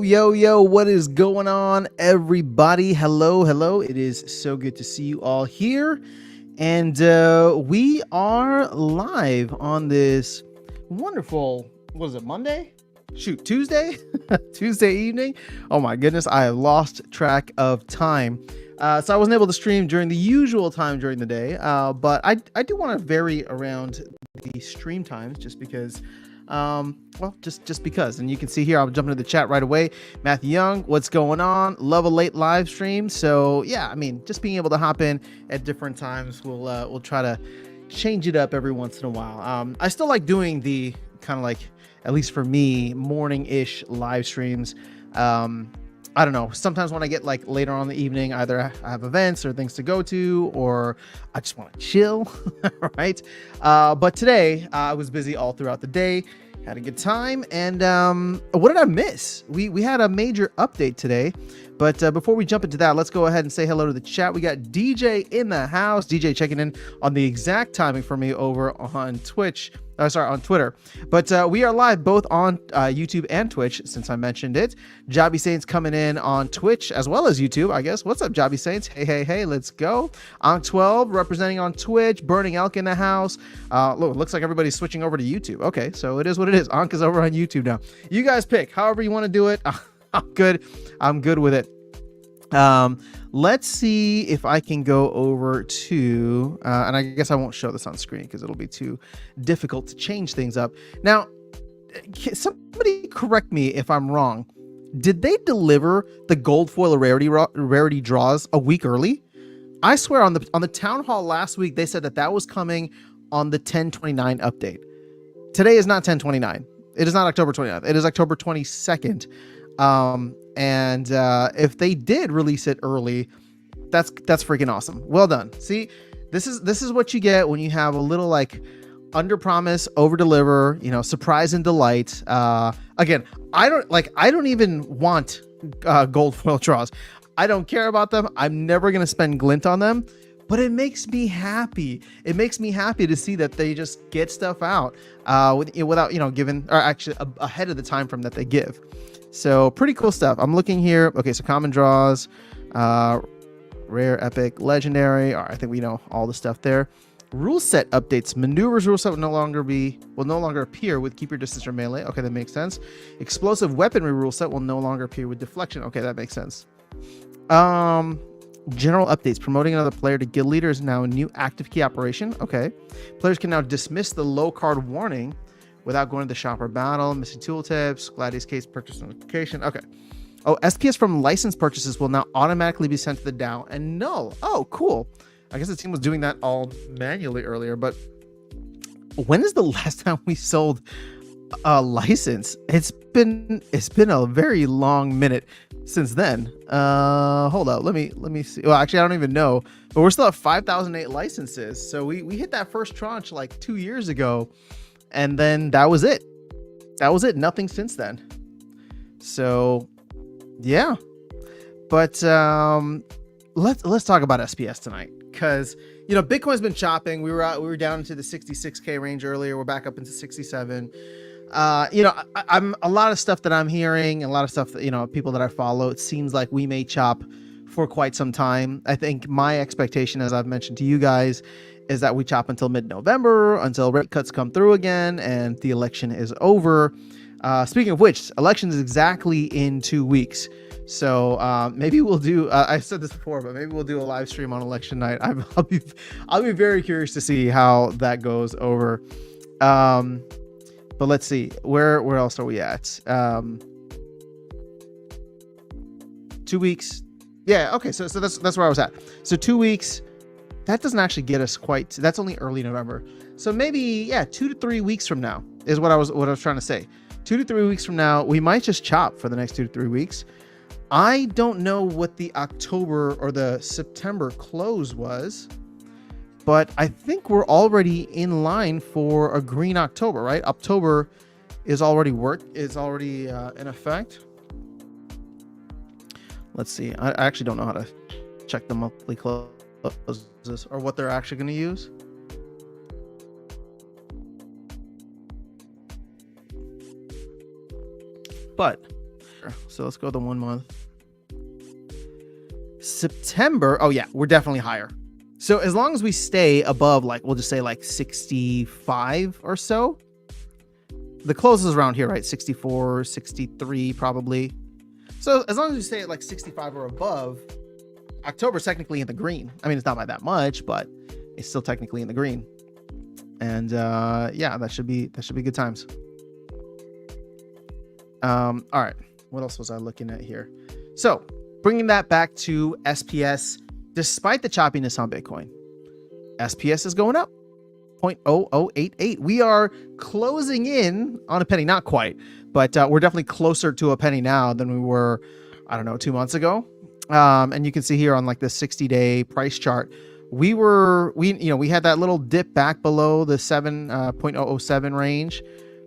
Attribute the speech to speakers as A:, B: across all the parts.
A: Yo, what is going on, everybody? Hello. It is so good to see you all here. And we are live on this wonderful, what is it, Monday? Shoot, Tuesday? Tuesday evening? Oh my goodness, I have lost track of time. So I wasn't able to stream during the usual time during the day, but I do want to vary around the stream times just because. Just because, and you can see here, I'll jump into the chat right away. Matthew Young, what's going on? Love a late live stream. So yeah, I mean, just being able to hop in at different times, we'll try to change it up every once in a while. I still like doing the kind of like, at least for me, morning-ish live streams. I don't know. Sometimes when I get like later on in the evening, either I have events or things to go to, or I just want to chill, right? But today I was busy all throughout the day, had a good time. And what did I miss? We had a major update today. But before we jump into that, let's go ahead and say hello to the chat. We got DJ in the house. DJ checking in on the exact timing for me over on Twitch. On Twitter. But we are live both on YouTube and Twitch, since I mentioned it. Jobby Saints coming in on Twitch as well as YouTube, I guess. What's up, Jobby Saints? Hey, let's go. Ankh12 representing on Twitch. Burning Elk in the house. Look, looks like everybody's switching over to YouTube. Okay, so it is what it is. Ankh is over on YouTube now. You guys pick however you want to do it. I'm good. I'm good with it. Let's see if I can go over to, and I guess I won't show this on screen because it'll be too difficult to change things up. Now, somebody correct me if I'm wrong. Did they deliver the gold foil rarity draws a week early? I swear on the town hall last week, they said that was coming on the 10/29 update. Today is not 10/29. It is not October 29th. It is October 22nd. And if they did release it early, that's freaking awesome. Well done. See, this is what you get when you have a little like under promise, over deliver, surprise and delight. Again, I don't even want gold foil draws. I don't care about them. I'm never going to spend glint on them, but it makes me happy. It makes me happy to see that they just get stuff out without, giving, or actually ahead of the time frame that they give. So pretty cool stuff. I'm looking here. Okay, so common draws, rare, epic, legendary. All right, I think we know all the stuff there. Rule set updates. Maneuvers rule set will no longer appear with keep your distance from melee. Okay, that makes sense. Explosive weaponry rule set will no longer appear with deflection. Okay, that makes sense. General updates. Promoting another player to guild leader is now a new active key operation. Okay. Players can now dismiss the low card warning without going to the shop or battle. Missing tooltips, Gladius case purchase notification. Okay. Oh, SPS from licensed purchases will now automatically be sent to the DAO and null. Oh, cool. I guess the team was doing that all manually earlier, but when is the last time we sold a license? It's been a very long minute since then. Hold up. Let me see. Well, actually, I don't even know, but we're still at 5,008 licenses. So we hit that first tranche like 2 years ago. And then that was it. Nothing since then. So yeah, but let's talk about SPS tonight, because Bitcoin's been chopping. We were down into the 66K range earlier. We're back up into 67. I'm a lot of stuff that I'm hearing, a lot of stuff that people that I follow. It seems like we may chop for quite some time. I think my expectation, as I've mentioned to you guys, is that we chop until mid-November, until rate cuts come through again and the election is over. Speaking of which, election is exactly in 2 weeks. So maybe we'll do, I said this before, but maybe we'll do a live stream on election night. I'll be very curious to see how that goes over. But let's see, where else are we at? 2 weeks. Yeah. Okay. So that's where I was at. So 2 weeks. That doesn't actually get us quite. That's only early November. So maybe 2 to 3 weeks from now is what I was trying to say. 2 to 3 weeks from now, we might just chop for the next 2 to 3 weeks. I don't know what the October or the September close was, but I think we're already in line for a green October, right? October is already in effect. Let's see. I actually don't know how to check the monthly close. Or what they're actually going to use. But here. So let's go the 1 month. September. Oh yeah, we're definitely higher. So as long as we stay above, like, we'll just say like 65 or so. The close is around here, right? 64, 63 probably. So as long as we stay at like 65 or above, October's technically in the green. I mean, it's not by that much, but it's still technically in the green. And yeah, that should be good times. All right, what else was I looking at here? So bringing that back to SPS, despite the choppiness on Bitcoin, SPS is going up 0.0088. We are closing in on a penny, not quite, but we're definitely closer to a penny now than we were, I don't know, 2 months ago. And you can see here on like the 60-day price chart, we had that little dip back below the 0.007 range.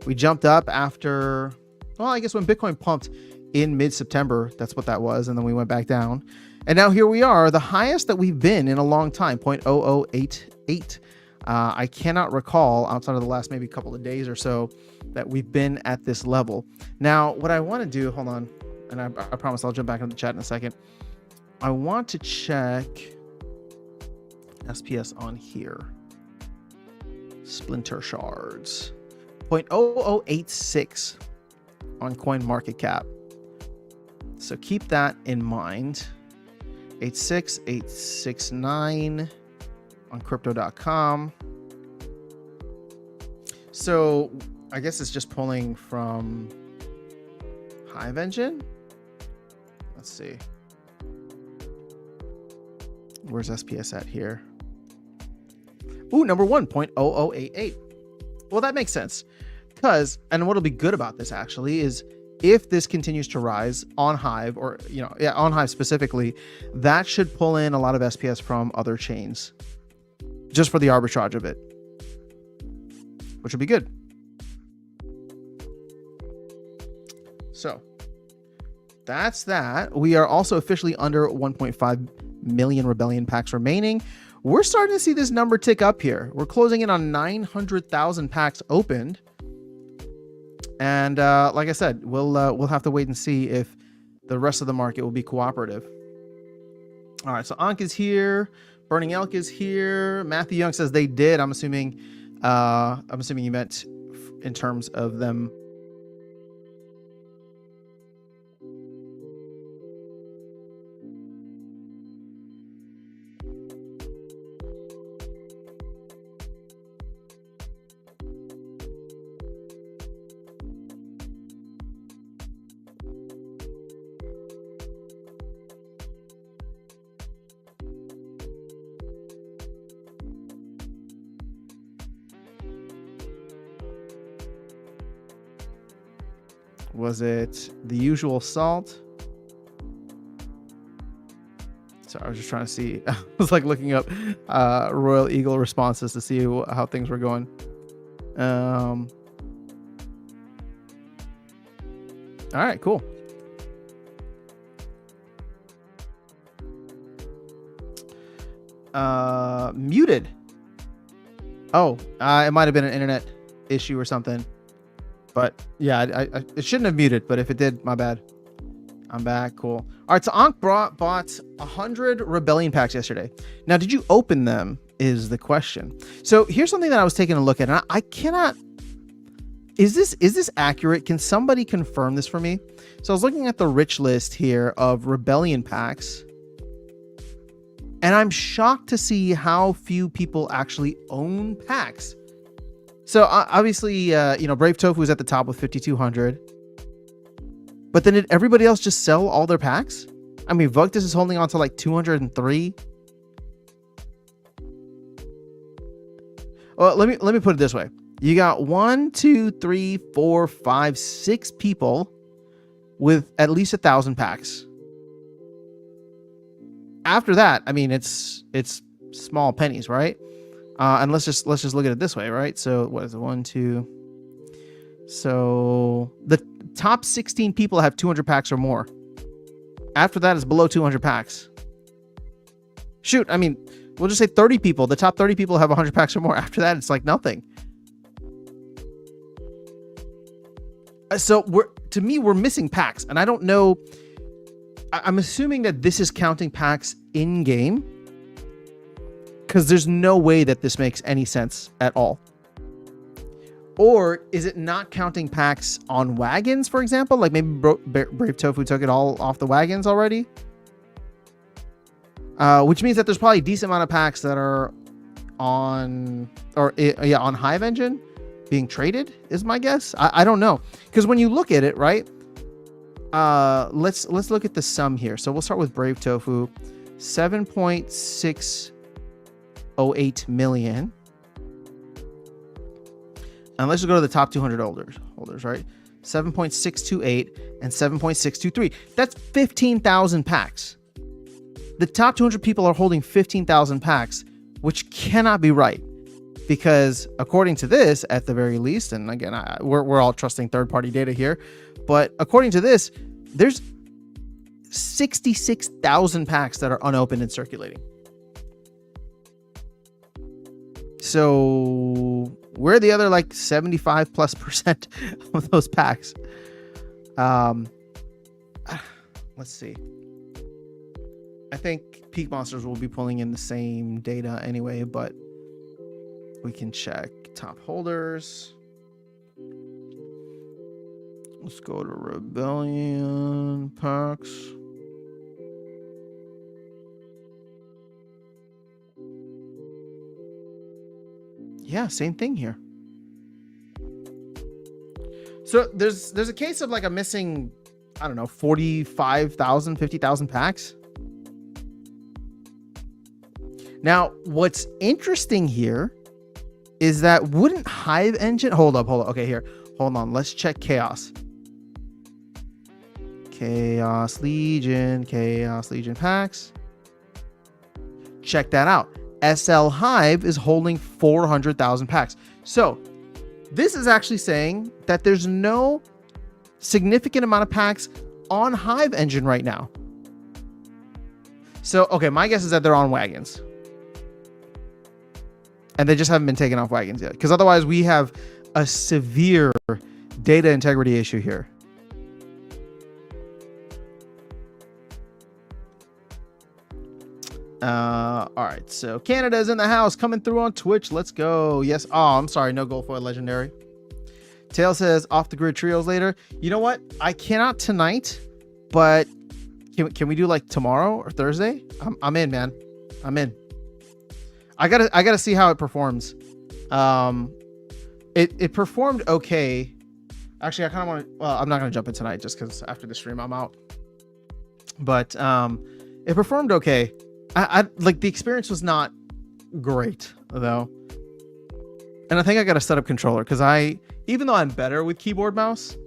A: We jumped up after, well, I guess when Bitcoin pumped in mid-September, that's what that was. And then we went back down. And now here we are, the highest that we've been in a long time, 0.0088. I cannot recall outside of the last maybe couple of days or so that we've been at this level. Now, what I want to do, hold on, and I promise I'll jump back into the chat in a second. I want to check SPS on here. Splinter shards. 0.0086 on CoinMarketCap. So keep that in mind. 86869 on crypto.com. So I guess it's just pulling from Hive Engine. Let's see. Where's SPS at here? Ooh, number 1.0088. Well, that makes sense. Because, and what'll be good about this actually is if this continues to rise on Hive, or, on Hive specifically, that should pull in a lot of SPS from other chains just for the arbitrage of it, which would be good. So that's that. We are also officially under 1.5 million Rebellion packs remaining. We're starting to see this number tick up here. We're closing in on 900,000 packs opened. And like I said, we'll have to wait and see if the rest of the market will be cooperative. All right, so Ankh is here. Burning Elk is here. Matthew Young says they did. I'm assuming you meant in terms of them. Was it the usual salt? Sorry, I was just trying to see. I was like looking up Royal Eagle responses to see how things were going. All right, cool. Muted. Oh, it might have been an internet issue or something. But yeah, it shouldn't have muted, but if it did, my bad. I'm back. Cool. All right, so Ankh bought 100 Rebellion packs yesterday. Now, did you open them is the question. So here's something that I was taking a look at, and I cannot... Is this accurate? Can somebody confirm this for me? So I was looking at the rich list here of Rebellion packs, and I'm shocked to see how few people actually own packs. So obviously, Brave Tofu is at the top with 5,200. But then did everybody else just sell all their packs? I mean, Vuctus is holding on to like 203. Well, let me put it this way. You got 1, 2, 3, 4, 5, 6 people with at least 1,000 packs. After that, I mean, it's small pennies, right? And let's just look at it this way, right? So what is it? 1, 2. So the top 16 people have 200 packs or more. After that is below 200 packs. Shoot, I mean, we'll just say 30 people. The top 30 people have 100 packs or more. After that, it's like nothing. So to me, we're missing packs, and I don't know. I'm assuming that this is counting packs in game, because there's no way that this makes any sense at all. Or is it not counting packs on wagons, for example? Like maybe Brave Tofu took it all off the wagons already? Which means that there's probably a decent amount of packs that are on, on Hive Engine being traded, is my guess. I don't know. Because when you look at it, right? Let's look at the sum here. So we'll start with Brave Tofu. 7.608 million. And let's just go to the top 200 holders, right? 7.628 and 7.623. That's 15,000 packs. The top 200 people are holding 15,000 packs, which cannot be right. Because according to this, at the very least, and again, we're all trusting third-party data here, but according to this, there's 66,000 packs that are unopened and circulating. So we're the other like 75+% of those packs. Let's see. I think Peak Monsters will be pulling in the same data anyway, but we can check top holders. Let's go to Rebellion packs. Yeah, same thing here. So there's a case of like a missing, I don't know, 45,000, 50,000 packs. Now, what's interesting here is that wouldn't Hive Engine... Hold up. Okay, here. Hold on. Let's check Chaos. Chaos Legion packs. Check that out. SL Hive is holding 400,000 packs. So this is actually saying that there's no significant amount of packs on Hive Engine right now. So, okay, my guess is that they're on wagons. And they just haven't been taken off wagons yet. Because otherwise we have a severe data integrity issue here. All right, so Canada's in the house, coming through on Twitch. Let's go. Yes. Oh, I'm sorry. No Gold Foil Legendary. Tail says off the grid trios later. You know what? I cannot tonight, but can we do like tomorrow or Thursday? I'm in, man. I'm in. I gotta see how it performs. It performed okay. Actually, I kind of want to. Well, I'm not gonna jump in tonight just because after the stream I'm out. But it performed okay. I like the experience was not great though, and I think I got to set up controller because even though I'm better with keyboard mouse,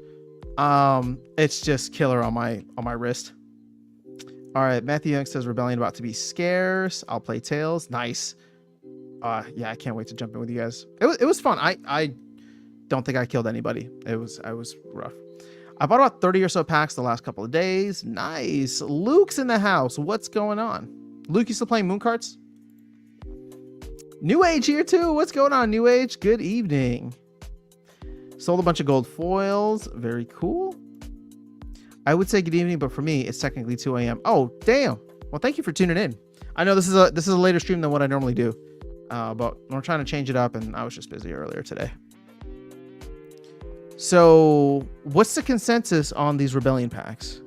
A: it's just killer on my wrist. All right, Matthew Young says Rebellion about to be scarce. I'll play Tails. Nice. Yeah, I can't wait to jump in with you guys. It was fun. I don't think I killed anybody. I was rough. I bought about 30 or so packs the last couple of days. Nice. Luke's in the house. What's going on? Luke, you still playing Moon Carts? New Age here too. What's going on, New Age? Good evening. Sold a bunch of gold foils. Very cool. I would say good evening, but for me, it's technically 2 a.m. Oh, damn. Well, thank you for tuning in. I know this is a later stream than what I normally do, but we're trying to change it up, and I was just busy earlier today. So, what's the consensus on these Rebellion packs?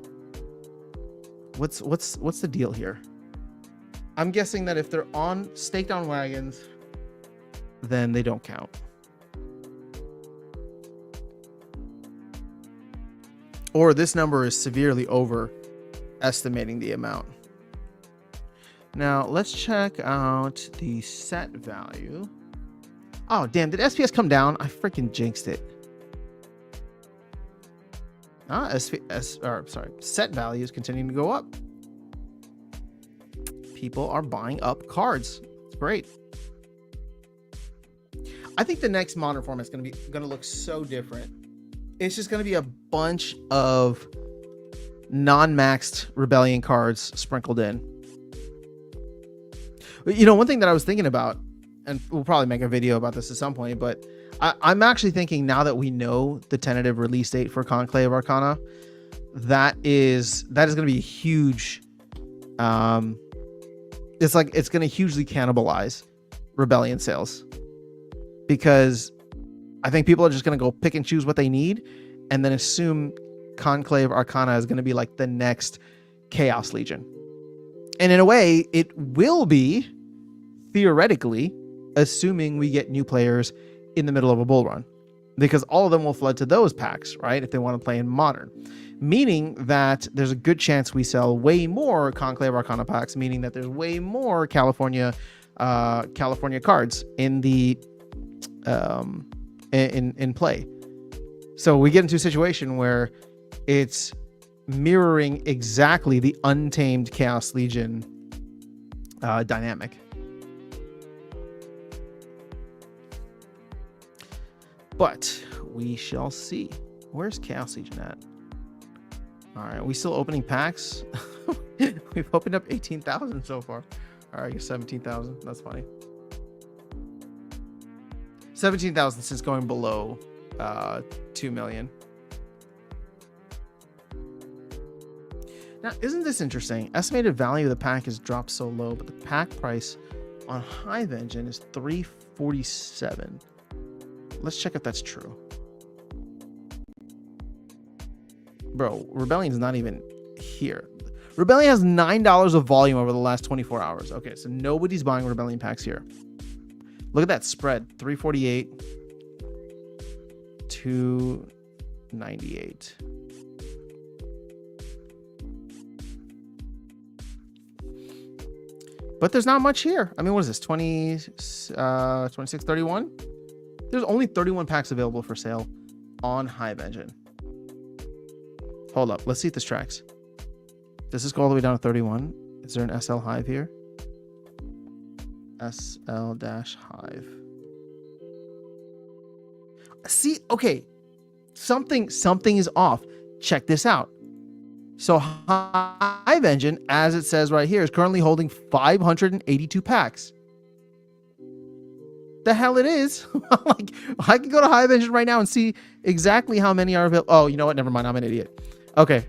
A: What's the deal here? I'm guessing that if they're staked on wagons, then they don't count. Or this number is severely overestimating the amount. Now, let's check out the set value. Oh, damn. Did SPS come down? I freaking jinxed it. Set value is continuing to go up. People are buying up cards. It's great. I think the next modern format is going to look so different. It's just going to be a bunch of non-maxed Rebellion cards sprinkled in. You know, one thing that I was thinking about, and we'll probably make a video about this at some point, but I'm actually thinking, now that we know the tentative release date for Conclave Arcana, that is going to be a huge, it's going to hugely cannibalize Rebellion sales, because I think people are just going to go pick and choose what they need and then assume Conclave Arcana is going to be like the next Chaos Legion. And in a way, it will be, theoretically, assuming we get new players in the middle of a bull run, because all of them will flood to those packs, right? If they want to play in Modern, meaning that there's a good chance we sell way more Conclave Arcana packs, meaning that there's way more California cards in the in play. So we get into a situation where it's mirroring exactly the Untamed Chaos Legion dynamic. But we shall see. Where's Chaos Legion at? All right, are we still opening packs? We've opened up 18,000 so far. All right, I guess 17,000. That's funny. 17,000 since going below 2 million. Now, isn't this interesting? Estimated value of the pack has dropped so low, but the pack price on Hive Engine is $347. Let's check if that's true. Bro, Rebellion's not even here. Rebellion has $9 of volume over the last 24 hours. Okay, so nobody's buying Rebellion packs here. Look at that spread. 348, 298. But there's not much here. I mean, what is this? 2631? There's only 31 packs available for sale on Hive Engine. Hold up. Let's see if this tracks. Does this go all the way down to 31? Is there an SL Hive here? SL-Hive. See, okay. Something is off. Check this out. So Hive Engine, as it says right here, is currently holding 582 packs. The hell it is. Like, I can go to Hive Engine right now and see exactly how many are available. Oh, you know what? Never mind. I'm an idiot. Okay.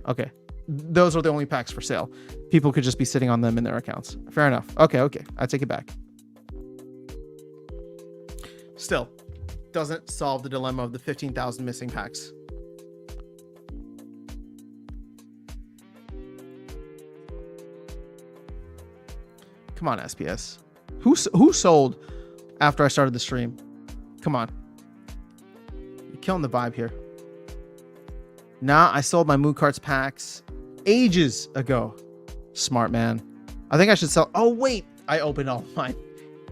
A: Those are the only packs for sale. People could just be sitting on them in their accounts. Fair enough. Okay. I take it back. Still, doesn't solve the dilemma of the 15,000 missing packs. Come on, SPS. Who sold after I started the stream? Come on. You're killing the vibe here. Nah, I sold my Moon Cards packs ages ago. Smart man. I think I should sell. Oh, wait. I opened all mine.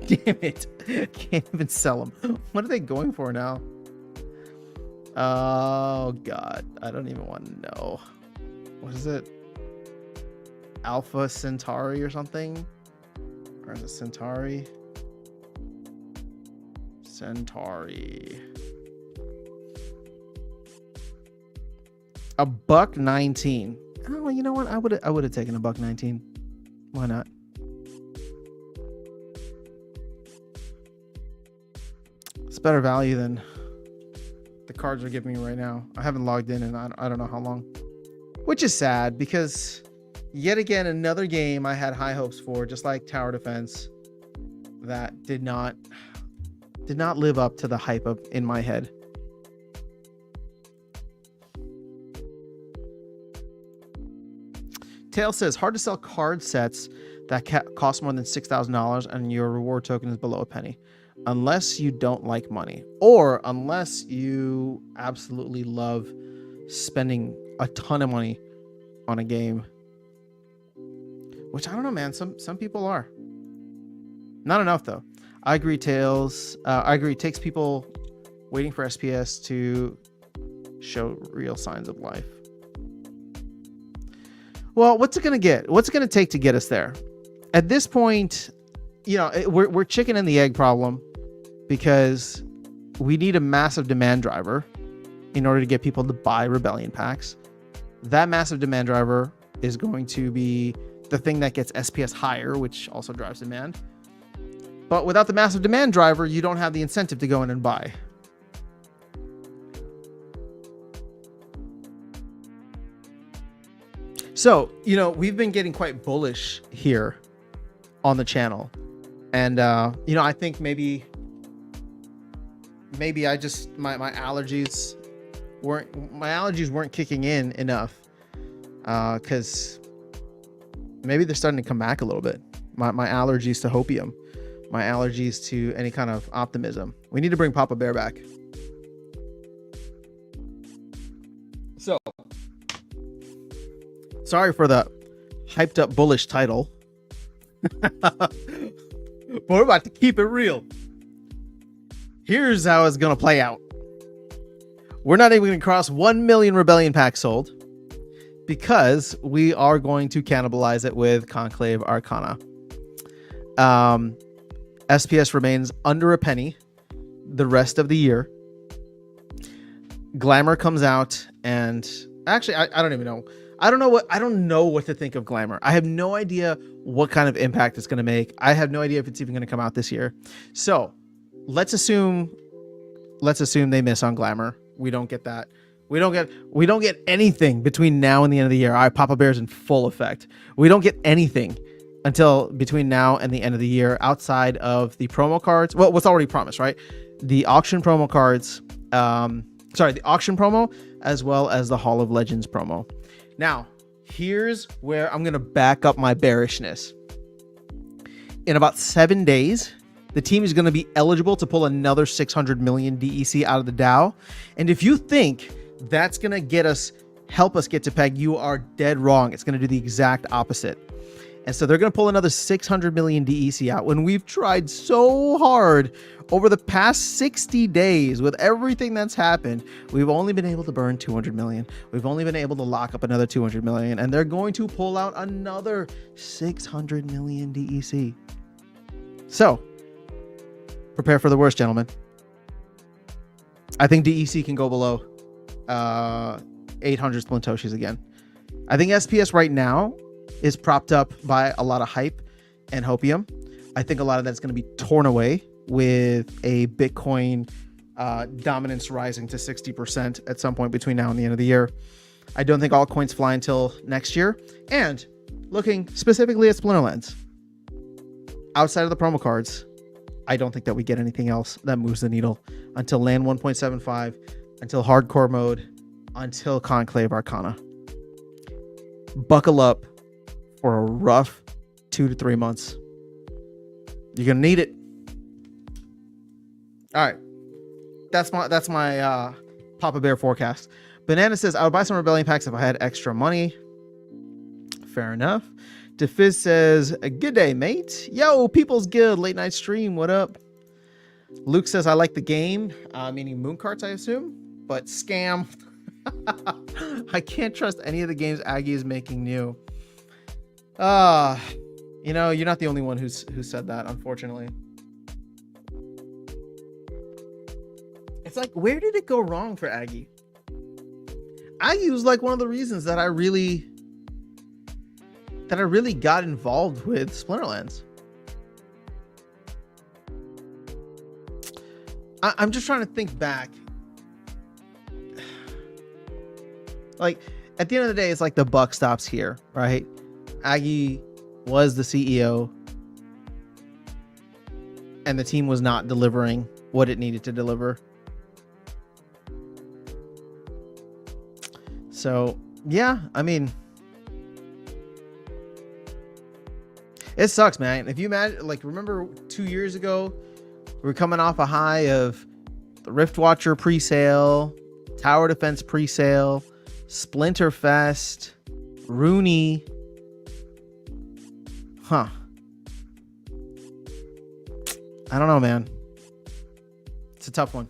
A: Damn it. Can't even sell them. What are they going for now? Oh, God. I don't even want to know. What is it? Alpha Centauri or something? Or is it Centauri? Centauri. $1.19. Oh, you know what? I would have taken $1.19. Why not? It's better value than the cards are giving me right now. I haven't logged in I don't know how long. Which is sad, because yet again, another game I had high hopes for, just like Tower Defense, that did not live up to the hype up in my head. Tail says, hard to sell card sets that cost more than $6,000 and your reward token is below a penny. Unless you don't like money, or unless you absolutely love spending a ton of money on a game. Which I don't know, man. Some people are. Not enough, though. I agree, Tails. I agree. It takes people waiting for SPS to show real signs of life. Well, what's it going to get? What's it going to take to get us there? At this point, you know, we're chicken and the egg problem, because we need a massive demand driver in order to get people to buy Rebellion packs. That massive demand driver is going to be the thing that gets SPS higher, which also drives demand. But without the massive demand driver, you don't have the incentive to go in and buy. So, we've been getting quite bullish here on the channel. And, I think maybe I just, my allergies weren't kicking in enough. Cause maybe they're starting to come back a little bit. My allergies to hopium, my allergies to any kind of optimism. We need to bring Papa Bear back. So, sorry for the hyped up bullish title. But we're about to keep it real. Here's how it's going to play out. We're not even going to cross 1 million Rebellion packs sold because we are going to cannibalize it with Conclave Arcana. SPS remains under a penny the rest of the year. Glamour comes out, and actually, I don't even know. I don't know what to think of Glamour. I have no idea what kind of impact it's going to make. I have no idea if it's even going to come out this year. So let's assume they miss on Glamour. We don't get that. We don't get anything between now and the end of the year. All right, Papa Bear's in full effect. We don't get anything until between now and the end of the year outside of the promo cards. Well, what's already promised, right? The auction promo cards. The auction promo as well as the Hall of Legends promo. Now, here's where I'm going to back up my bearishness. In about 7 days, the team is going to be eligible to pull another 600 million DEC out of the DAO. And if you think that's going to help us get to peg, you are dead wrong. It's going to do the exact opposite. And so they're going to pull another 600 million DEC out when we've tried so hard over the past 60 days with everything that's happened. We've only been able to burn 200 million. We've only been able to lock up another 200 million, and they're going to pull out another 600 million DEC. So prepare for the worst, gentlemen. I think DEC can go below 800 Splintoshis again. I think SPS right now is propped up by a lot of hype and hopium. I think a lot of that's going to be torn away with a Bitcoin dominance rising to 60% at some point between now and the end of the year. I don't think altcoins fly until next year. And looking specifically at Splinterlands, outside of the promo cards, I don't think that we get anything else that moves the needle until LAN 1.75, until hardcore mode, until Conclave Arcana. Buckle up for a rough 2 to 3 months. You're gonna need it. All right, that's my Papa Bear forecast. Banana says I would buy some Rebellion packs if I had extra money. Fair enough. DeFizz says good day, mate. Yo, People's Guild late night stream. What up? Luke says I like the game, meaning moon carts, I assume, but scam. I can't trust any of the games Aggie is making new. You're not the only one who said that, unfortunately. It's like, where did it go wrong for Aggie? Aggie was like one of the reasons that I really got involved with Splinterlands. I'm just trying to think back. Like, at the end of the day, it's like the buck stops here, right? Aggie was the CEO and the team was not delivering what it needed to deliver. So, yeah, I mean, it sucks, man. If you imagine, like, remember 2 years ago, we were coming off a high of the Rift Watcher pre-sale, Tower Defense pre-sale, Splinterfest, Rooney. Huh. I don't know, man. It's a tough one.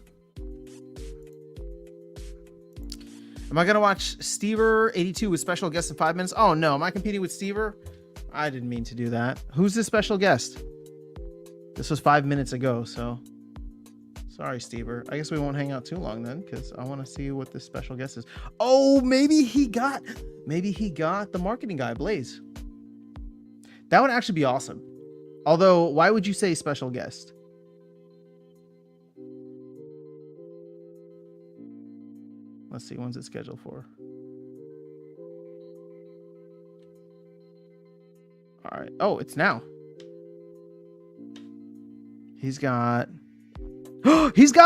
A: Am I going to watch Stever82 with special guests in 5 minutes? Oh, no. Am I competing with Stever? I didn't mean to do that. Who's the special guest? This was 5 minutes ago, so sorry, Stever. I guess we won't hang out too long then, because I want to see what this special guest is. Oh, maybe he got the marketing guy, Blaze. That would actually be awesome. Although, why would you say special guest? Let's see, when's it scheduled for? All right. Oh, it's now. He's got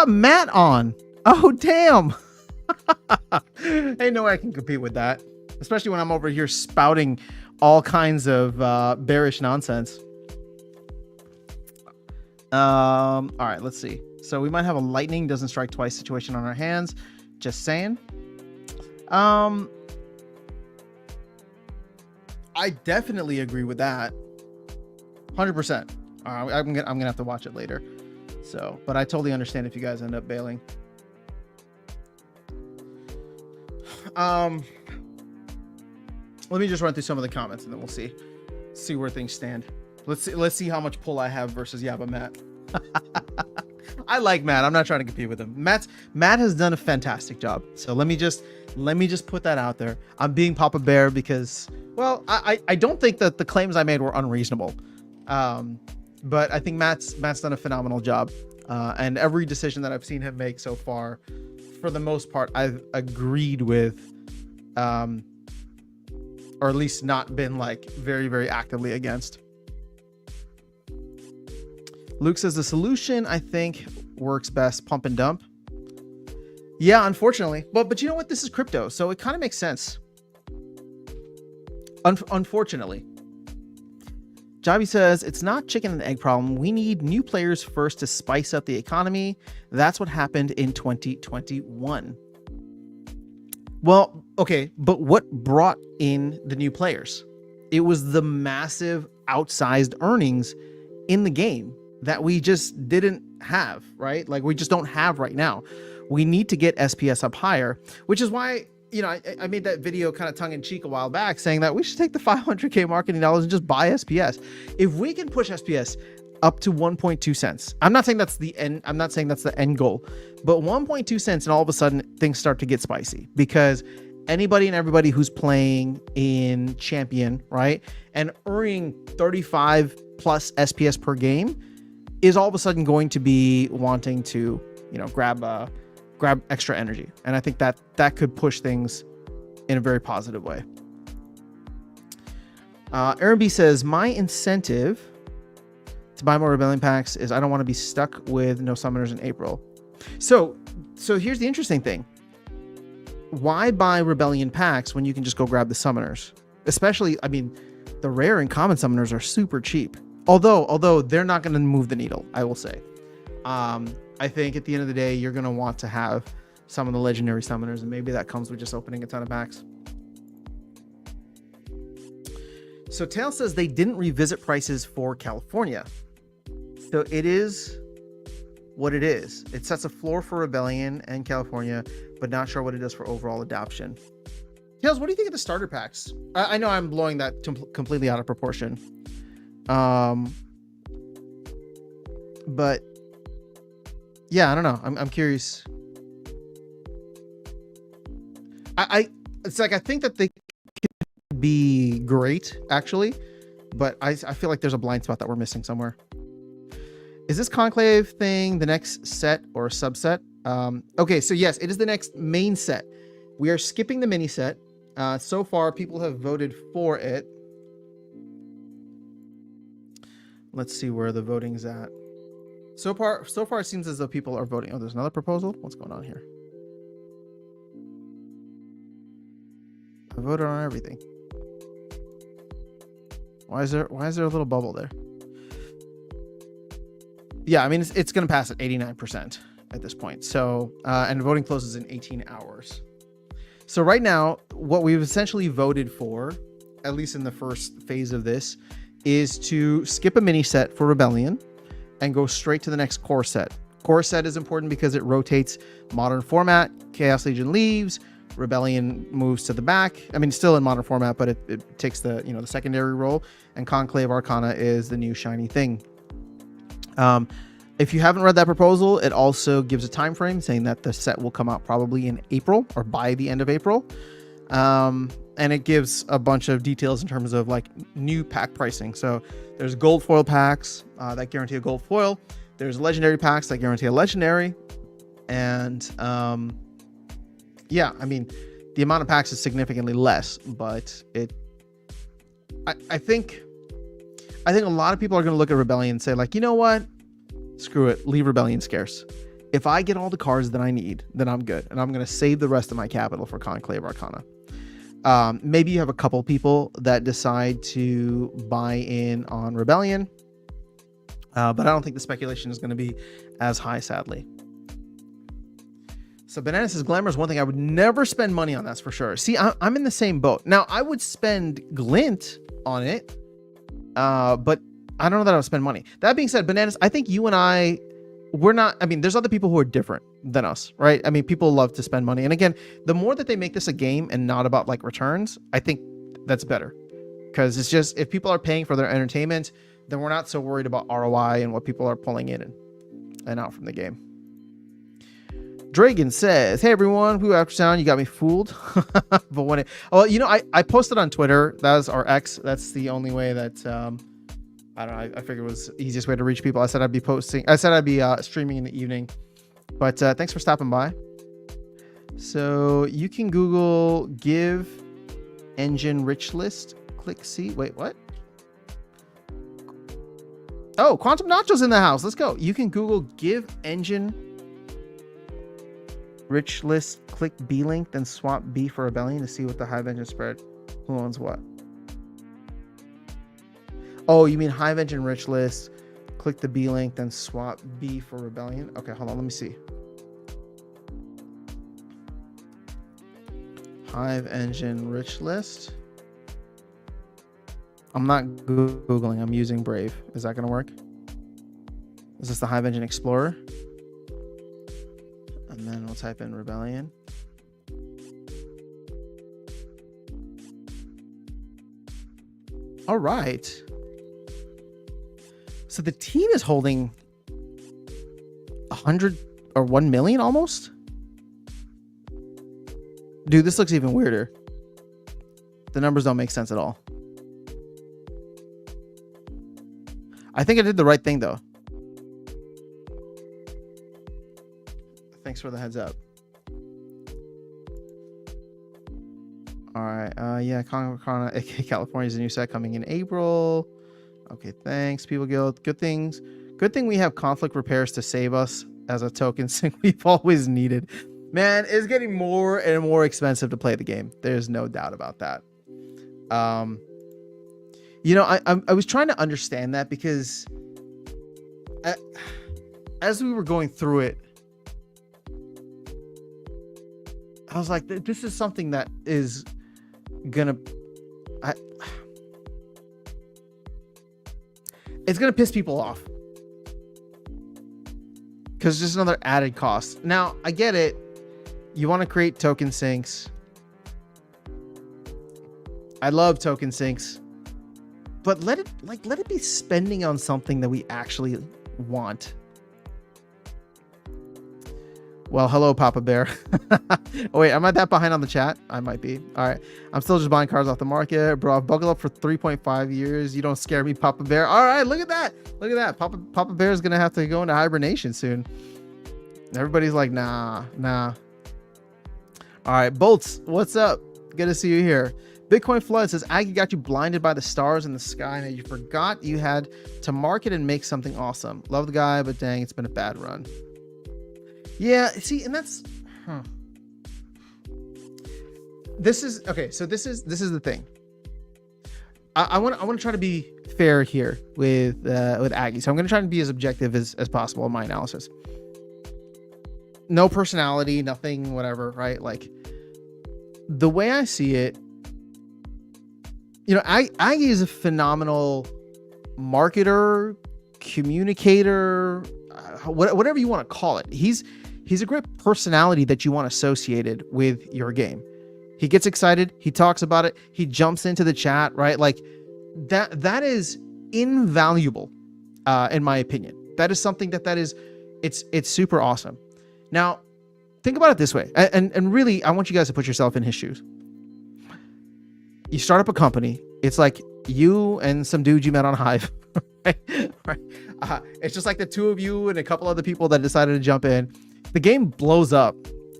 A: Matt on. Oh, damn. Ain't no way I can compete with that. Especially when I'm over here spouting all kinds of bearish nonsense. All right, let's see. So we might have a lightning doesn't strike twice situation on our hands. Just saying. I definitely agree with that. 100%. I'm gonna have to watch it later. So, but I totally understand if you guys end up bailing. Let me just run through some of the comments and then we'll see where things stand. Let's see how much pull I have versus Yabba Matt. I like Matt. I'm not trying to compete with him. Matt has done a fantastic job. So let me just put that out there. I'm being Papa Bear because, well, I don't think that the claims I made were unreasonable. But I think Matt's done a phenomenal job. And every decision that I've seen him make so far, for the most part, I've agreed with, or at least not been like very, very actively against. Luke says the solution, I think, works best pump and dump. Yeah, unfortunately. But you know what? This is crypto, so it kind of makes sense. Unfortunately. Javi says, it's not chicken and egg problem. We need new players first to spice up the economy. That's what happened in 2021. Well, okay, but what brought in the new players? It was the massive outsized earnings in the game that we just didn't have, right? Like we just don't have right now. We need to get SPS up higher, which is why, you know, I made that video kind of tongue in cheek a while back saying that we should take the 500K marketing dollars and just buy SPS. If we can push SPS up to 1.2 cents, I'm not saying that's the end. I'm not saying that's the end goal, but 1.2 cents and all of a sudden things start to get spicy because anybody and everybody who's playing in Champion, right, and earning 35 plus SPS per game is all of a sudden going to be wanting to, you know, grab extra energy. And I think that could push things in a very positive way. Aaron B says, my incentive to buy more Rebellion packs is I don't want to be stuck with no summoners in April. So here's the interesting thing. Why buy Rebellion packs when you can just go grab the summoners? Especially, I mean, the rare and common summoners are super cheap. Although they're not going to move the needle, I will say. I think at the end of the day, you're going to want to have some of the legendary summoners, and maybe that comes with just opening a ton of packs. So Tail says they didn't revisit prices for California. So it is what it is. It sets a floor for Rebellion and California, but not sure what it does for overall adoption. Tails, what do you think of the starter packs? I know I'm blowing that completely out of proportion. But yeah, I don't know. I'm curious. It's like, I think that they could be great actually, but I feel like there's a blind spot that we're missing somewhere. Is this Conclave thing the next set or subset? Okay, so yes, it is the next main set. We are skipping the mini set. So far, people have voted for it. Let's see where the voting's at. So far, it seems as though people are voting. Oh, there's another proposal. What's going on here? I voted on everything. Why is there a little bubble there? Yeah, I mean, it's going to pass at 89% at this point. So, and voting closes in 18 hours. So right now, what we've essentially voted for, at least in the first phase of this, is to skip a mini set for Rebellion and go straight to the next core set. Core set is important because it rotates modern format. Chaos Legion leaves, Rebellion moves to the back. I mean, still in modern format, but it takes the, you know, the secondary role, and Conclave Arcana is the new shiny thing. If you haven't read that proposal, it also gives a time frame saying that the set will come out probably in April or by the end of April. And it gives a bunch of details in terms of like new pack pricing. So there's gold foil packs that guarantee a gold foil. There's legendary packs that guarantee a legendary. And yeah, I mean, the amount of packs is significantly less, but I think a lot of people are going to look at Rebellion and say like, you know what? Screw it. Leave Rebellion scarce. If I get all the cards that I need, then I'm good. And I'm going to save the rest of my capital for Conclave Arcana. Maybe you have a couple people that decide to buy in on Rebellion. But I don't think the speculation is going to be as high, sadly. So Banana says, Glamour is one thing I would never spend money on, that's for sure. See, I'm in the same boat. Now, I would spend Glint on it, but I don't know that I would spend money. That being said, Bananas, I think you and we're not, I mean, there's other people who are different than us, right? I mean, people love to spend money. And again, the more that they make this a game and not about like returns, I think that's better. Because it's just, if people are paying for their entertainment, then we're not so worried about ROI and what people are pulling in and out from the game. Dragon says, hey everyone, Blue After Sound, you got me fooled. But when I posted on Twitter, that was our X. That's the only way that, I don't know, I figured it was the easiest way to reach people. I said I'd be streaming in the evening, but thanks for stopping by. So you can Google give engine rich list, click see, wait, what? Oh, Quantum Nacho's in the house. Let's go. You can Google give engine rich list, click B link, then swap B for Rebellion to see what the Hive Engine spread. Who owns what? Oh, you mean Hive Engine rich list, click the B link, then swap B for Rebellion. Okay, hold on. Let me see. Hive Engine rich list. I'm not Googling. I'm using Brave. Is that going to work? Is this the Hive Engine Explorer? And then we'll type in Rebellion. All right. So the team is holding 100 or 1 million almost. Dude, this looks even weirder. The numbers don't make sense at all. I think I did the right thing though. Thanks for the heads up. All right. Yeah, California's a new set coming in April. Okay, thanks, People Guild. Good things. Good thing we have conflict repairs to save us as a token sync we've always needed. Man, it's getting more and more expensive to play the game. There's no doubt about that. You know, I was trying to understand that because as we were going through it, I was like, this is something that is gonna, it's gonna piss people off because it's just another added cost. Now, I get it. You want to create token syncs. I love token syncs, but let it be spending on something that we actually want. Well, hello, Papa Bear. Oh, wait, am I that behind on the chat? I might be. All right. I'm still just buying cards off the market. Bro, I've buckled up for 3.5 years. You don't scare me, Papa Bear. All right, look at that. Look at that. Papa Bear is going to have to go into hibernation soon. Everybody's like, nah. All right, Bolts, what's up? Good to see you here. Bitcoin Flood says, Aggie got you blinded by the stars in the sky and you forgot you had to market and make something awesome. Love the guy, but dang, it's been a bad run. Yeah, see, and that's this is okay. So this is the thing. I want to try to be fair here with Aggie. So I'm going to try to be as objective as possible in my analysis. No personality, nothing, whatever, right? Like the way I see it, you know, Aggie is a phenomenal marketer, communicator, whatever you want to call it. He's a great personality that you want associated with your game. He gets excited. He talks about it. He jumps into the chat, right? Like that is invaluable, in my opinion. That is something it's super awesome. Now, think about it this way. And really, I want you guys to put yourself in his shoes. you start up a company. It's like you and some dudes you met on Hive. Right? It's just like the two of you and a couple other people that decided to jump in. The game blows up,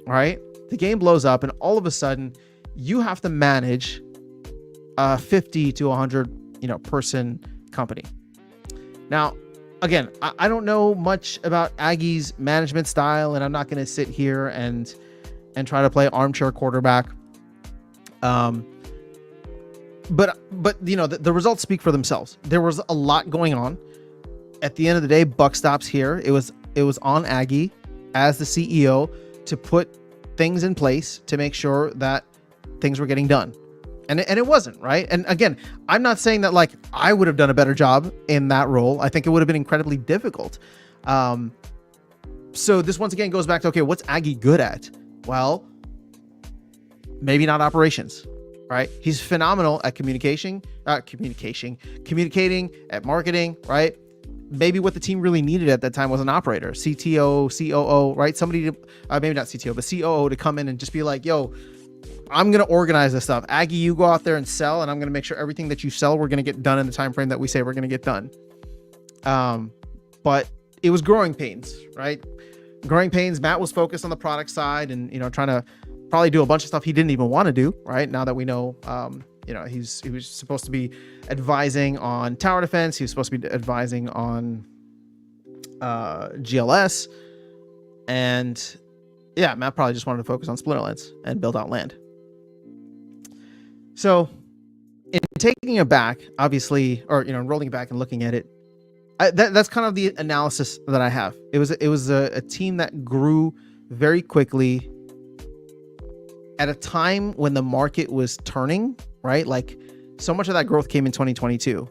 A: right? The game blows up, and all of a sudden, you have to manage a 50 to 100, person company. Now, again, I don't know much about Aggie's management style, and I'm not going to sit here and try to play armchair quarterback. But the results speak for themselves. There was a lot going on. At the end of the day, buck stops here. It was on Aggie as the CEO to put things in place to make sure that things were getting done. And it wasn't, right? And again, I'm not saying that like I would have done a better job in that role. I think it would have been incredibly difficult. So this once again goes back to, okay, what's Aggie good at? Well, maybe not operations, right? He's phenomenal at communicating, at marketing, right? Maybe what the team really needed at that time was an operator, CTO, COO, right? Somebody to, maybe not CTO, but COO to come in and just be like, yo, I'm going to organize this stuff. Aggie, you go out there and sell, and I'm going to make sure everything that you sell, we're going to get done in the time frame that we say we're going to get done. But it was growing pains, right? Growing pains. Matt was focused on the product side and, trying to probably do a bunch of stuff he didn't even want to do, right? Now that we know, he was supposed to be advising on tower defense. He was supposed to be advising on GLS. And yeah, Matt probably just wanted to focus on Splinterlands and build out land. So in taking it back, obviously, or, rolling it back and looking at it, that's kind of the analysis that I have. It was a team that grew very quickly at a time when the market was turning, right? Like so much of that growth came in 2022.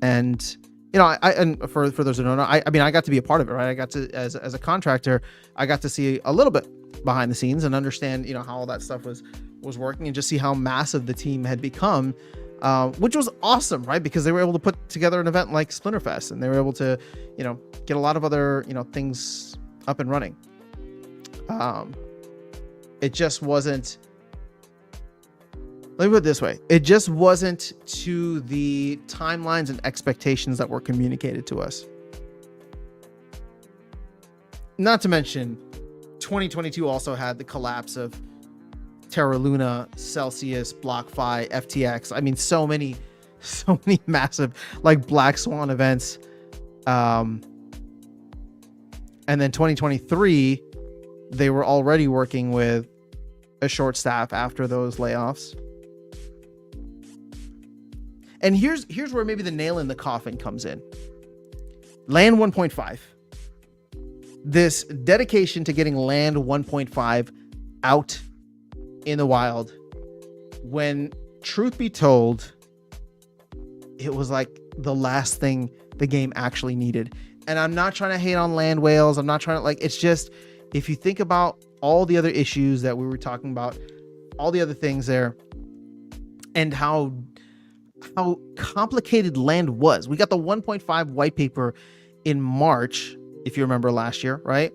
A: And, and for those who don't know, I mean, I got to be a part of it, right? I got to, as a contractor, I got to see a little bit behind the scenes and understand, how all that stuff was working and just see how massive the team had become, which was awesome, right? Because they were able to put together an event like Splinterfest, and they were able to, get a lot of other, things up and running. It just wasn't, let me put it this way. It just wasn't to the timelines and expectations that were communicated to us. Not to mention, 2022 also had the collapse of Terra Luna, Celsius, BlockFi, FTX. I mean, so many massive like Black Swan events. And then 2023, they were already working with a short staff after those layoffs. And here's where maybe the nail in the coffin comes in. Land 1.5. This dedication to getting Land 1.5 out in the wild, when truth be told, it was like the last thing the game actually needed. And I'm not trying to hate on land whales. I'm not trying to it's just, if you think about all the other issues that we were talking about, all the other things there, and how complicated land was. We got the 1.5 white paper in March, if you remember last year, right?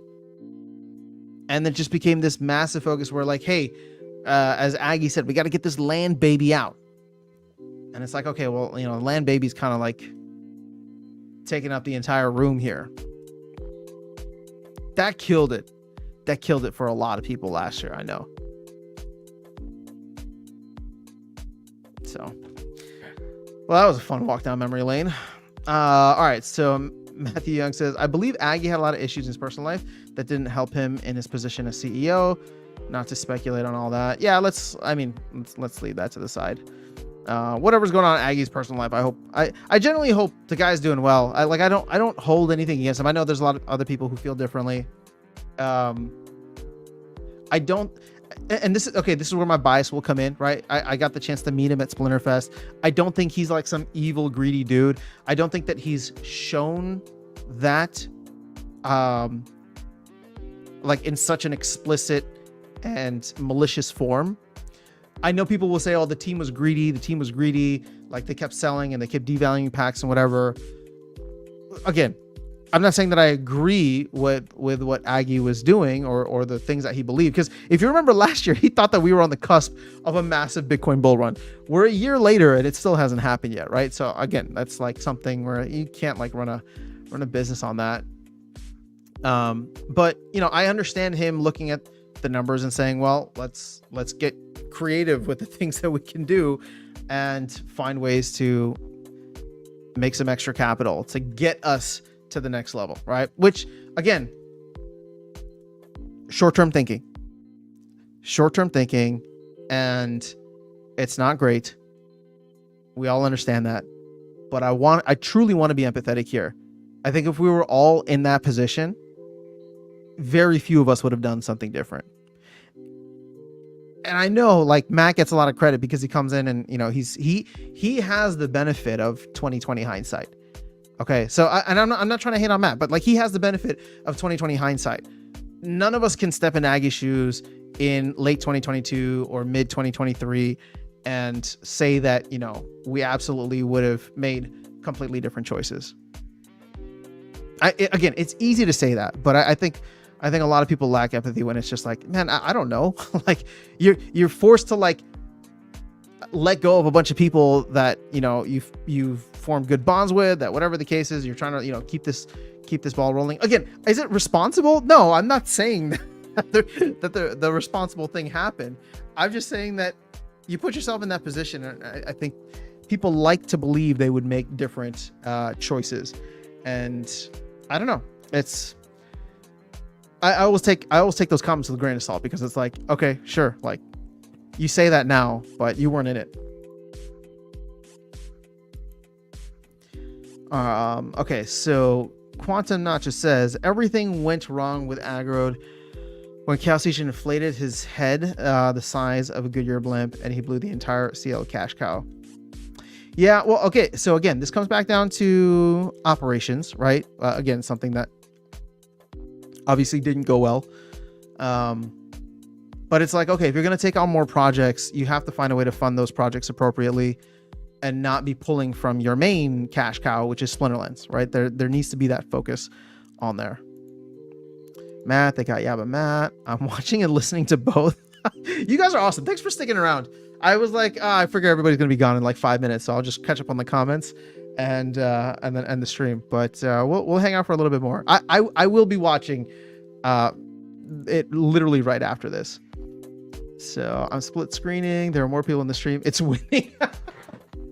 A: And then just became this massive focus where like, hey, as Aggie said, we got to get this land baby out. And it's like, okay, well, land baby's kind of like taking up the entire room here. That killed it. That killed it for a lot of people last year, I know. So, well, that was a fun walk down memory lane. All right, so Matthew Young says, I believe Aggie had a lot of issues in his personal life that didn't help him in his position as CEO. Not to speculate on all that. Yeah, let's leave that to the side. Whatever's going on in Aggie's personal life, I generally hope the guy's doing well. I don't hold anything against him. I know there's a lot of other people who feel differently. I don't, and this is where my bias will come in, right? I got the chance to meet him at Splinterfest. I don't think he's like some evil, greedy dude. I don't think that he's shown that, like in such an explicit and malicious form. I know people will say, oh, the team was greedy. Like they kept selling and they kept devaluing packs and whatever. Again, I'm not saying that I agree with what Aggie was doing or the things that he believed. Because if you remember last year, he thought that we were on the cusp of a massive Bitcoin bull run. We're a year later and it still hasn't happened yet, right? So again, that's like something where you can't like run a business on that. But you know, I understand him looking at the numbers and saying, well, let's get creative with the things that we can do and find ways to make some extra capital to get us to the next level, right? Which again, short-term thinking, and it's not great. We all understand that, but I truly want to be empathetic here. I think if we were all in that position, very few of us would have done something different. And I know like Matt gets a lot of credit because he comes in and, you know, he has the benefit of 2020 hindsight. Okay. So I'm not trying to hate on Matt, but like he has the benefit of 2020 hindsight. None of us can step in Aggie's shoes in late 2022 or mid 2023 and say that, you know, we absolutely would have made completely different choices. Again, it's easy to say that, but I think a lot of people lack empathy when it's just like, man, I don't know. Like you're forced to like let go of a bunch of people that, you know, you've formed good bonds with, that whatever the case is, you're trying to, you know, keep this ball rolling. Again, is it responsible? No, I'm not saying that the responsible thing happened. I'm just saying that you put yourself in that position. And I think people like to believe they would make different choices. And I don't know. I always take those comments with a grain of salt because it's like, okay, sure. Like you say that now, but you weren't in it. Okay. So Quantum Nacha says everything went wrong with Aggroed when Calcition inflated his head, the size of a Goodyear blimp, and he blew the entire CL cash cow. Yeah. Well, okay. So again, this comes back down to operations, right? Again, something that obviously didn't go well. But it's like, okay, if you're going to take on more projects, you have to find a way to fund those projects appropriately and not be pulling from your main cash cow, which is Splinterlands, right? There needs to be that focus on there. Matt, they got Yabba Matt. I'm watching and listening to both. You guys are awesome. Thanks for sticking around. I was like, I figure everybody's going to be gone in like 5 minutes, so I'll just catch up on the comments and then end the stream. But we'll hang out for a little bit more. I will be watching it literally right after this. So I'm split screening. There are more people in the stream. It's winning.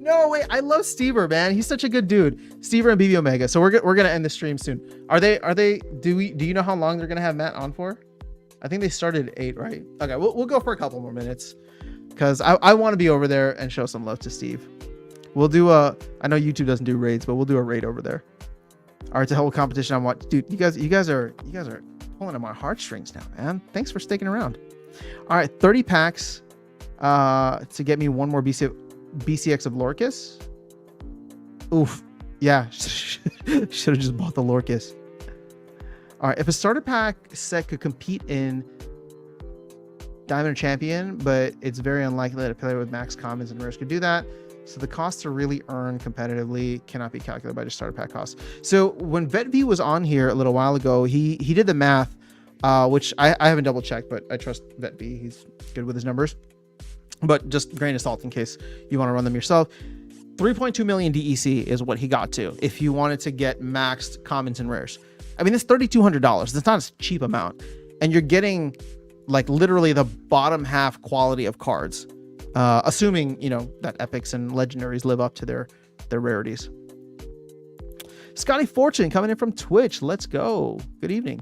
A: No, wait. I love Stever, man. He's such a good dude. Stever and BB Omega. So we're gonna end the stream soon. Are they? Do you know how long they're gonna have Matt on for? I think they started at 8, right? Okay, we'll go for a couple more minutes because I want to be over there and show some love to Steve. We'll do I know YouTube doesn't do raids, but we'll do a raid over there. All right, to help with competition on what, dude? You guys are pulling on my heartstrings now, man. Thanks for sticking around. All right, 30 packs to get me one more BCX of Lorcus. Oof. Yeah, should have just bought the Lorcus. All right, if a starter pack set could compete in Diamond Champion, but it's very unlikely that a player with max commons and rares could do that. So the cost to really earn competitively cannot be calculated by just starter pack costs. So when VetV was on here a little while ago, he did the math, which I haven't double checked, but I trust VetV. He's good with his numbers. But just grain of salt in case you want to run them yourself. 3.2 million DEC is what he got to if you wanted to get maxed commons and rares. I mean, it's $3,200. That's not a cheap amount. And you're getting like literally the bottom half quality of cards. Assuming, you know, that epics and legendaries live up to their rarities. Scotty Fortune coming in from Twitch. Let's go. Good evening.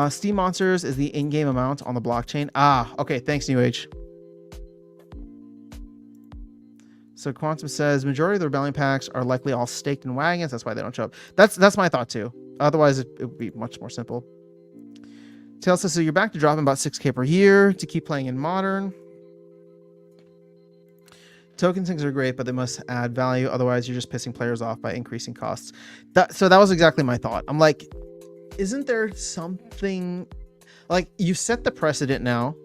A: Steam Monsters is the in-game amount on the blockchain. Okay. Thanks, New Age. So Quantum says majority of the rebellion packs are likely all staked in wagons. That's why they don't show up. That's my thought too. Otherwise, it would be much more simple. Tail says, so you're back to dropping about 6K per year to keep playing in Modern. Token things are great, but they must add value. Otherwise, you're just pissing players off by increasing costs. So that was exactly my thought. I'm like, isn't there something like you set the precedent now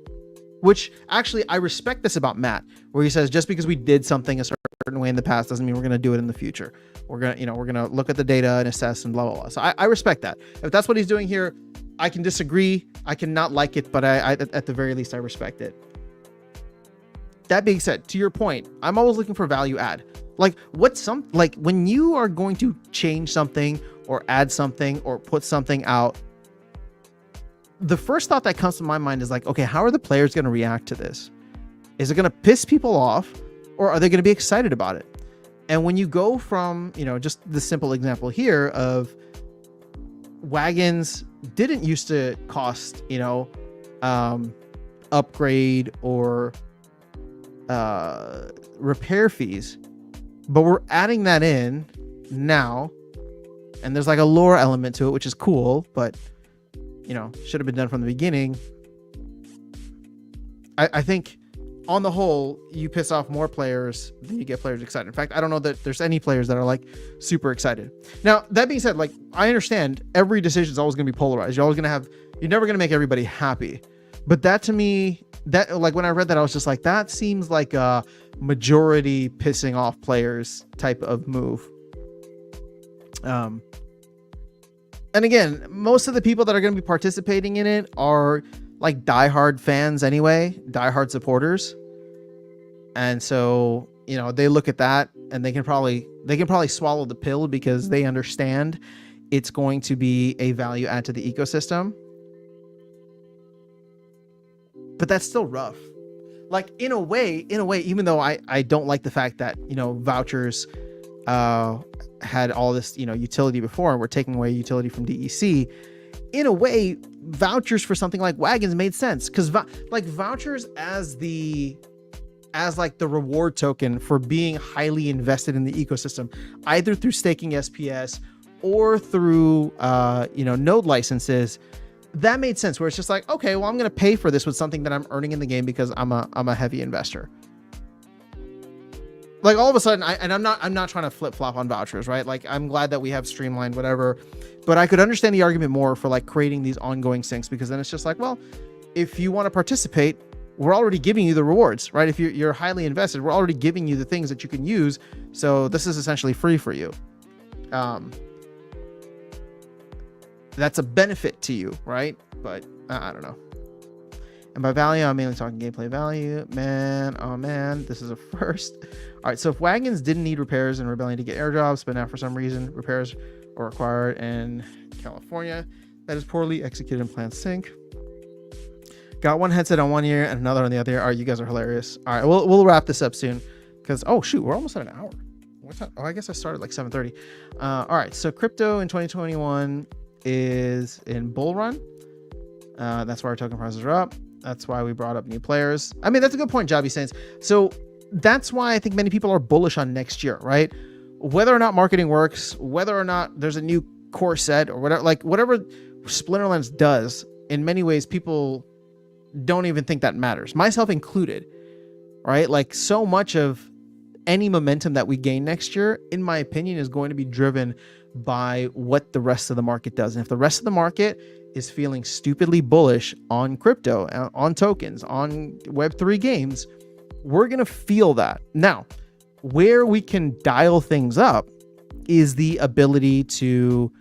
A: which actually I respect this about Matt, where he says just because we did something a certain way in the past doesn't mean we're going to do it in the future. We're going to look at the data and assess and blah blah blah. So I respect that. If that's what he's doing here, I can disagree, I can not like it, but I at the very least I respect it. That being said, to your point, I'm always looking for value add. Like when you are going to change something or add something or put something out, the first thought that comes to my mind is like, okay, how are the players going to react to this? Is it going to piss people off, or are they going to be excited about it? And when you go from, just the simple example here of wagons didn't used to cost, upgrade or repair fees, but we're adding that in now, and there's like a lore element to it, which is cool, but should have been done from the beginning. I think on the whole, you piss off more players than you get players excited. In fact, I don't know that there's any players that are like super excited. Now, that being said, like, I understand every decision is always going to be polarized. You're never going to make everybody happy. But that, to me, that, like, when I read that, I was just like, that seems like a majority pissing off players type of move. And again, most of the people that are going to be participating in it are like diehard fans anyway, diehard supporters. And so, they look at that and they can probably swallow the pill because they understand it's going to be a value add to the ecosystem. But that's still rough. Like in a way, even though I don't like the fact that, vouchers had all this, utility before, and we're taking away utility from DEC. In a way, vouchers for something like wagons made sense, because vouchers as the reward token for being highly invested in the ecosystem, either through staking SPS or through node licenses, that made sense. Where it's just like, okay, well, I'm going to pay for this with something that I'm earning in the game because I'm a heavy investor. Like all of a sudden, I'm not trying to flip flop on vouchers, right? Like I'm glad that we have streamlined whatever, but I could understand the argument more for like creating these ongoing syncs, because then it's just like, well, if you want to participate, we're already giving you the rewards, right? If you're highly invested, we're already giving you the things that you can use. So this is essentially free for you. That's a benefit to you, right? But I don't know. And by value, I'm mainly talking gameplay value. Oh man, this is a first. All right, so if wagons didn't need repairs in Rebellion to get airdrops, but now for some reason repairs are required in California, that is poorly executed in Plan Sync. Got one headset on one ear and another on the other ear. All right, you guys are hilarious. All right, we'll wrap this up soon, because oh shoot, we're almost at an hour. What time? Oh, I guess I started like 7:30. All right, so crypto in 2021 is in bull run. That's why our token prices are up. That's why we brought up new players. I mean, that's a good point, Javi Saints. So that's why I think many people are bullish on next year, right? Whether or not marketing works, whether or not there's a new core set or whatever, like whatever Splinterlands does, in many ways, people don't even think that matters, myself included, right? Like so much of any momentum that we gain next year, in my opinion, is going to be driven by what the rest of the market does. And if the rest of the market is feeling stupidly bullish on crypto, on tokens, on Web3 games, we're going to feel that. Now, where we can dial things up is the ability to,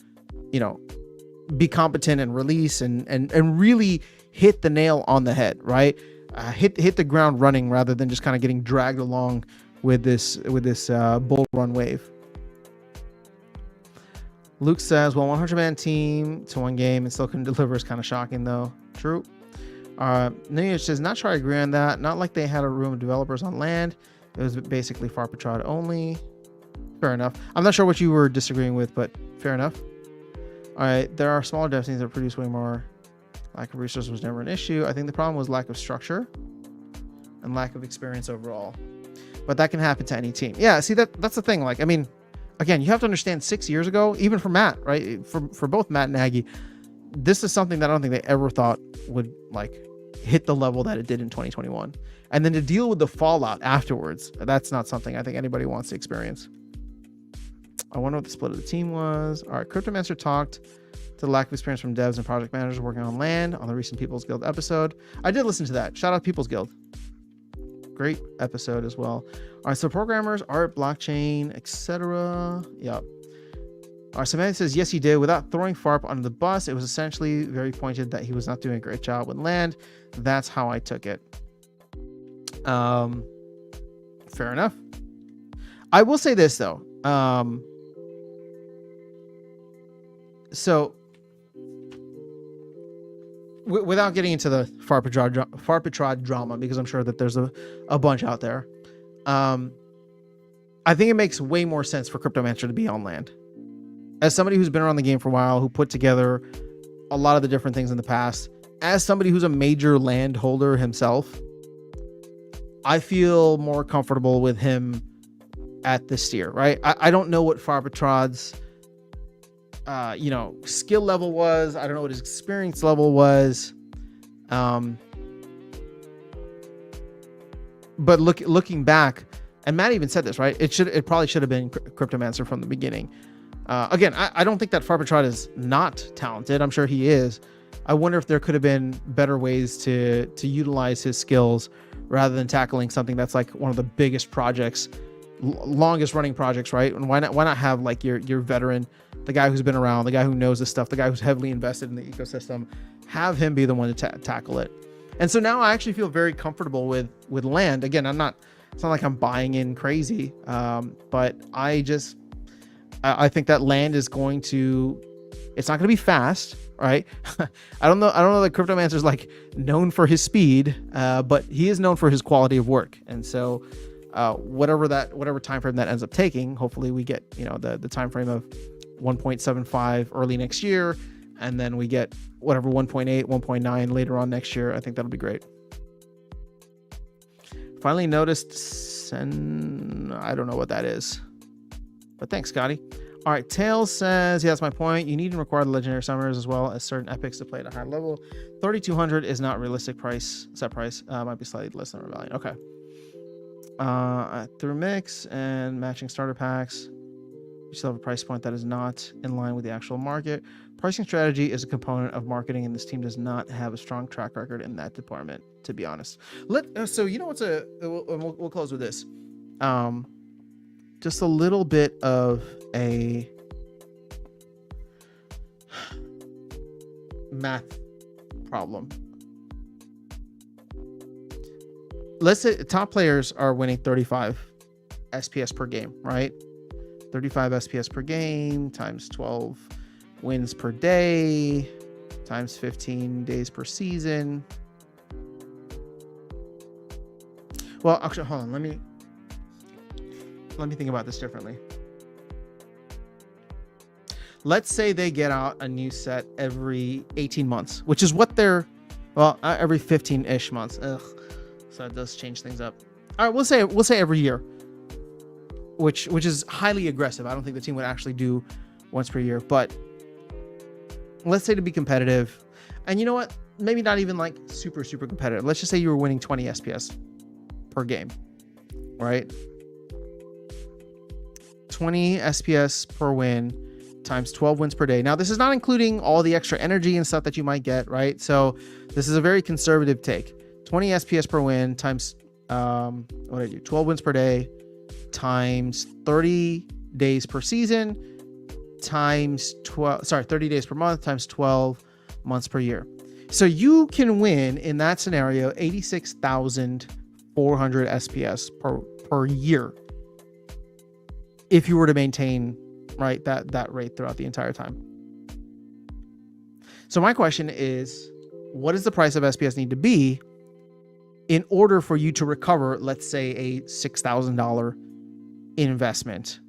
A: be competent and release and really hit the nail on the head, right? Hit the ground running rather than just kind of getting dragged along with this bull run wave. Luke says, well, 100-man team to one game and still couldn't deliver is kind of shocking, though. True. New says, not sure I agree on that. Not like they had a room of developers on land. It was basically far patrol only. Fair enough. I'm not sure what you were disagreeing with, but fair enough. All right. There are smaller dev teams that produce way more. Lack of resources was never an issue. I think the problem was lack of structure and lack of experience overall. But that can happen to any team. Yeah, see, that's the thing. Like, I mean, again, you have to understand 6 years ago, even for Matt, right? For both Matt and Aggie, this is something that I don't think they ever thought would like hit the level that it did in 2021. And then to deal with the fallout afterwards, that's not something I think anybody wants to experience. I wonder what the split of the team was. All right, Cryptomancer talked to the lack of experience from devs and project managers working on land on the recent People's Guild episode. I did listen to that. Shout out People's Guild. Great episode as well. All right, so programmers, art, blockchain, etc. Yep. All right, so Manny says, yes, he did. Without throwing Farp under the bus, it was essentially very pointed that he was not doing a great job with land. That's how I took it. Fair enough. I will say this, though. So, without getting into the Farpetrod drama, because I'm sure that there's a bunch out there, I think it makes way more sense for Cryptomancer to be on land. As somebody who's been around the game for a while, who put together a lot of the different things in the past, as somebody who's a major land holder himself, I feel more comfortable with him at this tier, right? I don't know what Farpetrod's skill level was. I don't know what his experience level was. But looking back, and Matt even said this, right? It probably should have been Cryptomancer from the beginning. Again, I don't think that Farpetrod is not talented. I'm sure he is. I wonder if there could have been better ways to utilize his skills rather than tackling something that's like one of the biggest projects, longest running projects, right? And why not have like your veteran, the guy who's been around, the guy who knows this stuff, the guy who's heavily invested in the ecosystem, have him be the one to tackle it. And so now I actually feel very comfortable with land. Again, it's not like I'm buying in crazy, but I think that land is going to, it's not going to be fast, right? I don't know that Cryptomancer is like known for his speed, but he is known for his quality of work. And so whatever time frame that ends up taking, hopefully we get, the time frame of 1.75 early next year, and then we get whatever 1.8, 1.9 later on next year. I think that'll be great. Finally noticed, and I don't know what that is, but thanks, Scotty. All right, Tails says, yeah, that's my point. You need to require the legendary summoners as well as certain epics to play at a high level. 3,200 is not realistic set price. Might be slightly less than Rebellion. Okay. Through mix and matching starter packs, you still have a price point that is not in line with the actual market. Pricing strategy is a component of marketing, and this team does not have a strong track record in that department, to be honest. So you know what's we'll close with this. Just a little bit of a math problem. Let's say top players are winning 35 SPS per game, right? 35 SPS per game times 12 wins per day times 15 days per season. Well, actually, hold on. Let me think about this differently. Let's say they get out a new set every 18 months, which is what they're, every 15-ish months. Ugh. So it does change things up. All right, we'll say every year, which is highly aggressive. I don't think the team would actually do once per year, but let's say to be competitive, and you know what? Maybe not even like super competitive. Let's just say you were winning 20 SPS per game, right? 20 SPS per win times 12 wins per day. Now, this is not including all the extra energy and stuff that you might get, right? So this is a very conservative take. 20 SPS per win times 12 wins per day times 30 days per season times 30 days per month times 12 months per year. So you can win in that scenario 86,400 SPS per year if you were to maintain, right, that rate throughout the entire time. So my question is, what does the price of SPS need to be in order for you to recover, let's say, a $6,000 investment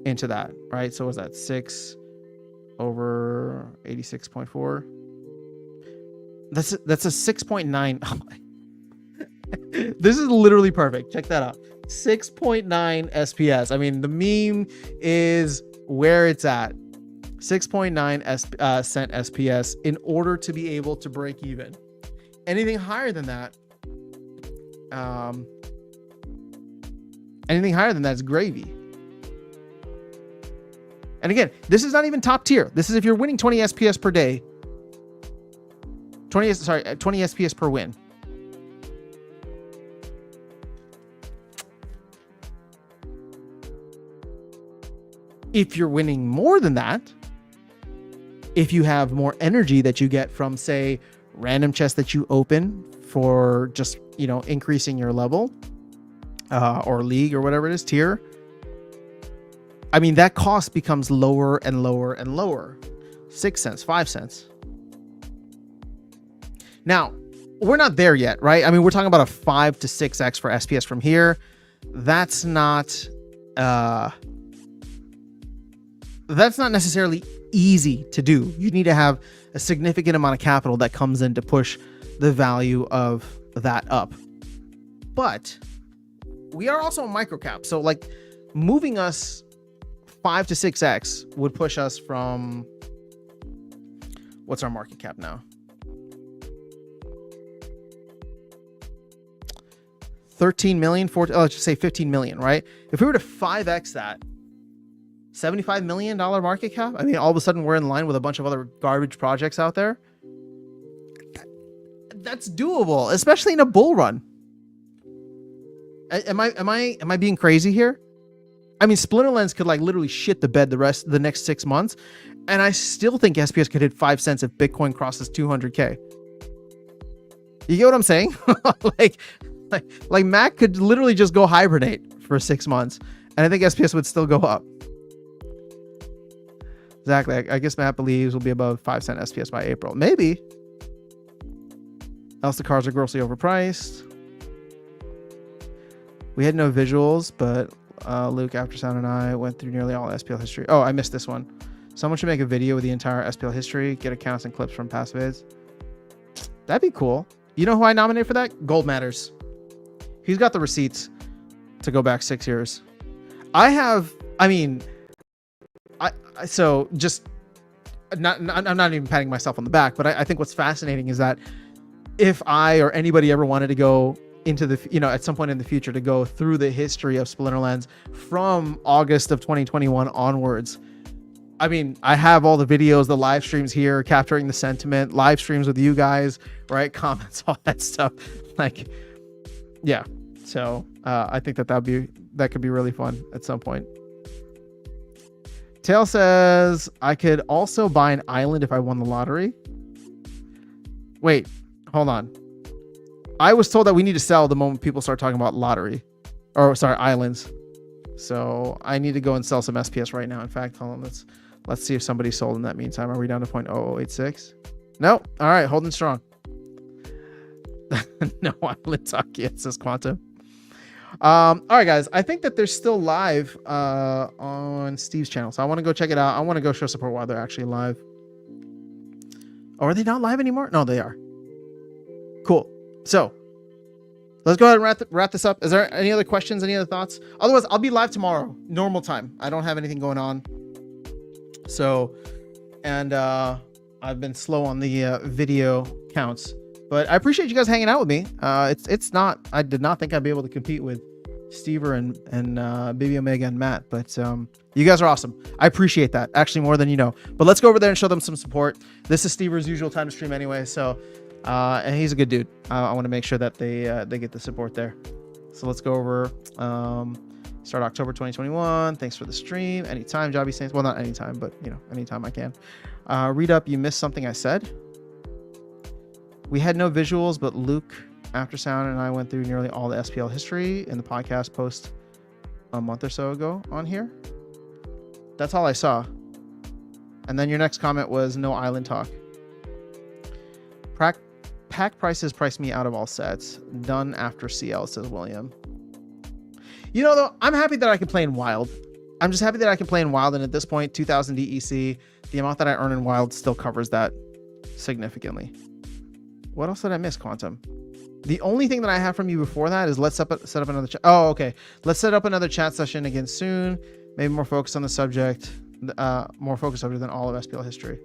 A: into that, right? So was that 6 over 86.4? That's a 6.9. Oh my. This is literally perfect. Check that out. 6.9 SPS. I mean, the meme is where it's at. 6.9 cent SPS in order to be able to break even. Anything higher than that, is gravy. And again, this is not even top tier. This is if you're winning 20 SPS per day. 20 SPS per win. If you're winning more than that, if you have more energy that you get from, say, random chests that you open for just, increasing your level, or league or whatever it is, tier, I mean, that cost becomes lower and lower and lower. 6 cents, 5 cents. Now, we're not there yet, right? I mean, we're talking about a 5 to 6x for SPS from here. That's not necessarily easy to do. You need to have a significant amount of capital that comes in to push the value of that up. But we are also a microcap. So like moving us 5 to 6x would push us from, what's our market cap now? 13 million, let's just say 15 million, right? If we were to 5x that, $75 million market cap. I mean, all of a sudden we're in line with a bunch of other garbage projects out there. That's doable, especially in a bull run. Am I being crazy here? I mean, Splinterlands could like literally shit the bed the next 6 months, and I still think SPS could hit 5 cents if Bitcoin crosses 200K. You get what I'm saying? like Mac could literally just go hibernate for 6 months, and I think SPS would still go up. Exactly. I guess Matt believes we'll be above 5 cent SPS by April. Maybe. Else the cars are grossly overpriced. We had no visuals, but Luke, Aftersound, and I went through nearly all SPL history. Oh, I missed this one. Someone should make a video with the entire SPL history, get accounts and clips from past vids. That'd be cool. You know who I nominate for that? Gold Matters. He's got the receipts to go back 6 years. So just I'm not even patting myself on the back, but I think what's fascinating is that if I or anybody ever wanted to go into the, at some point in the future to go through the history of Splinterlands from August of 2021 onwards, I mean, I have all the videos, the live streams here, capturing the sentiment, live streams with you guys, right? Comments, all that stuff. Like, yeah. So I think that could be really fun at some point. Tail says, I could also buy an island if I won the lottery. Wait, hold on. I was told that we need to sell the moment people start talking about lottery. Or, sorry, islands. So I need to go and sell some SPS right now. In fact, hold on. Let's see if somebody sold in that meantime. Are we down to 0.0086? No. All right, holding strong. No island talk yet, says Quantum. All right, guys, I think that they're still live on Steve's channel, so I want to go check it out. I want to go show support while they're actually live. Oh, are they not live anymore? No, they are. Cool. So let's go ahead and wrap this up. Is there any other questions, any other thoughts? Otherwise, I'll be live tomorrow, normal time. I don't have anything going on. So, and I've been slow on the video counts. But I appreciate you guys hanging out with me. It's not, I did not think I'd be able to compete with Stever and Baby Omega and Matt, but you guys are awesome. I appreciate that, actually more than you know. But let's go over there and show them some support. This is Stever's usual time to stream anyway, so and he's a good dude. I want to make sure that they get the support there. So let's go over start October 2021. Thanks for the stream. Anytime, Jobby Saints. Well, not anytime, but anytime I can. Read up. You missed something I said. We had no visuals, but Luke, Aftersound, and I went through nearly all the SPL history in the podcast post a month or so ago on here. That's all I saw. And then your next comment was no island talk. Pack prices priced me out of all sets. Done after CL, says William. Though, I'm happy that I can play in Wild. I'm just happy that I can play in Wild, and at this point, 2,000 DEC, the amount that I earn in Wild still covers that significantly. What else did I miss, Quantum? The only thing that I have from you before that is let's set up another chat. Oh, okay. Let's set up another chat session again soon. Maybe more focused on the subject. More focused other than all of SPL history.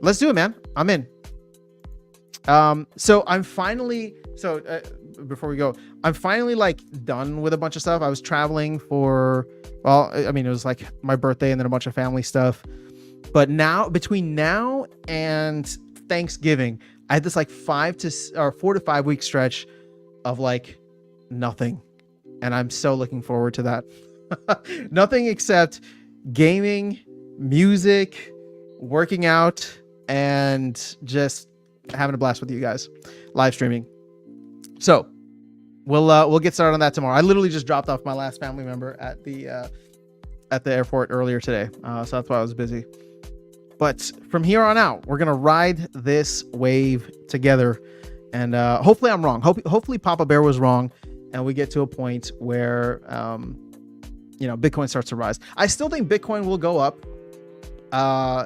A: Let's do it, man. I'm in. So I'm finally So before we go, I'm finally like done with a bunch of stuff. I was traveling for, well, I mean, it was like my birthday and then a bunch of family stuff. But now, between now and Thanksgiving, I had this like 4 to 5 week stretch of like nothing. And I'm so looking forward to that. Nothing except gaming, music, working out, and just having a blast with you guys, live streaming. So we'll get started on that tomorrow. I literally just dropped off my last family member at the airport earlier today, so that's why I was busy. But from here on out, we're gonna ride this wave together, and hopefully I'm wrong. Hopefully Papa Bear was wrong, and we get to a point where Bitcoin starts to rise. I still think Bitcoin will go up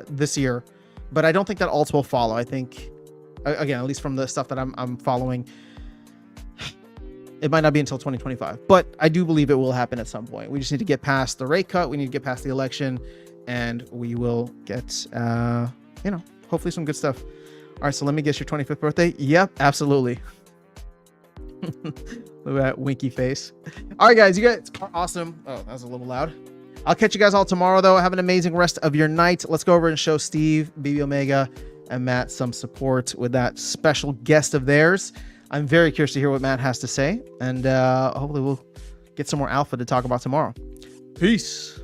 A: this year, but I don't think that alts will follow. I think, again, at least from the stuff that I'm following, it might not be until 2025, but I do believe it will happen at some point. We just need to get past the rate cut. We need to get past the election, and we will get, hopefully some good stuff. All right, so let me guess, your 25th birthday? Yep, absolutely. Look at that winky face. All right, guys, you guys are awesome. Oh, that was a little loud. I'll catch you guys all tomorrow, though. Have an amazing rest of your night. Let's go over and show Steve, BB Omega, and Matt some support with that special guest of theirs. I'm very curious to hear what Matt has to say, and hopefully we'll get some more alpha to talk about tomorrow. Peace.